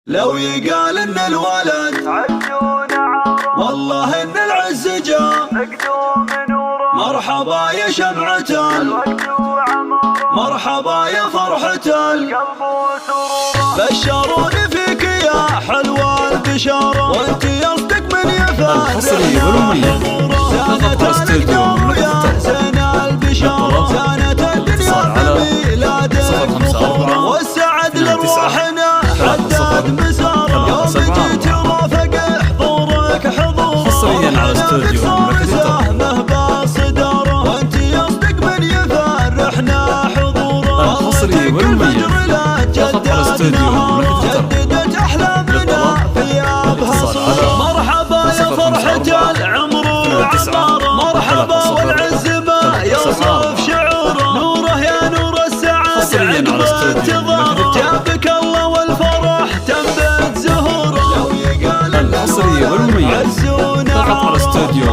لو يقال ان الولد عجون عرب والله ان العز جاء مقدوم نوره مرحبا يا شمعة الوقت وعمره مرحبا يا فرحة القلب وسروره بشروني فيك يا حلوة البشارة وانت يصدق من يفعل الحصري والأمية زانت القدوم يا زين البشارة زانت الدنيا بميلاد والسعد لروحنا حداد مساره يوم جيت رافق حضورك حضور حصريا على استوديو سهمه باصداره وانت يصدق من يفرحنا حضوره الحصري والأمية فقط على استوديو جددت احلامنا في ابها مرحبا يا فرحة العمر وعماره مرحبا والعز ما يوصف شعوره نوره يا نور السعادة عقب انتظاره جابك الله والفرح تنبت زهوره لو يقال الحصري والأمية عزونا فقط على استوديو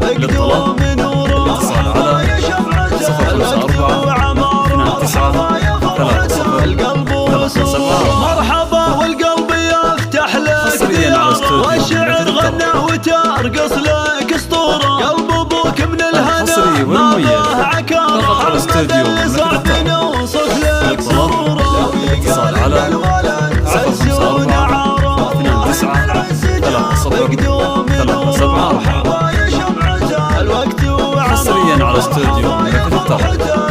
مقدوم نوره مرحبا يا شمعة الوقت وعماره مرحبا يا فرحة القلب وسروره مرحبا والقلب يفتح لك دياره والشعر غنى وترقص لك اسطوره قلب ابوك من الهنا ما به عكاره فقط على استوديو نوصف لك سروره لو يقال الولد عزون عاره مقدوم نوره مرحبا يا شمعة الوقت حصريا على استوديو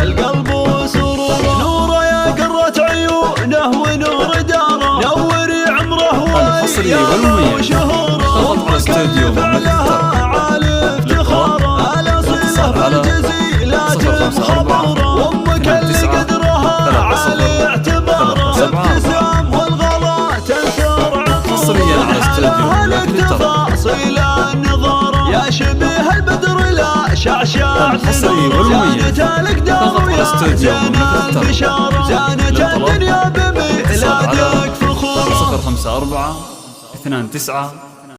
القلب وسروره نوره يا قرة عيونه ونور داره نوري عمره الحصري والأمية فقط على استوديو عالي افتخاره الاصيله بالجزيلات خبره وامك اللي قدرها عالي اعتباره الابتسام والغلا تنثر حصريا على استوديو تفاصيل النظاره يا شبيه البدر لا شعشع الحصري والأمية فقط على استوديو البشارة زانت الدنيا بميلادك فخورة 054 29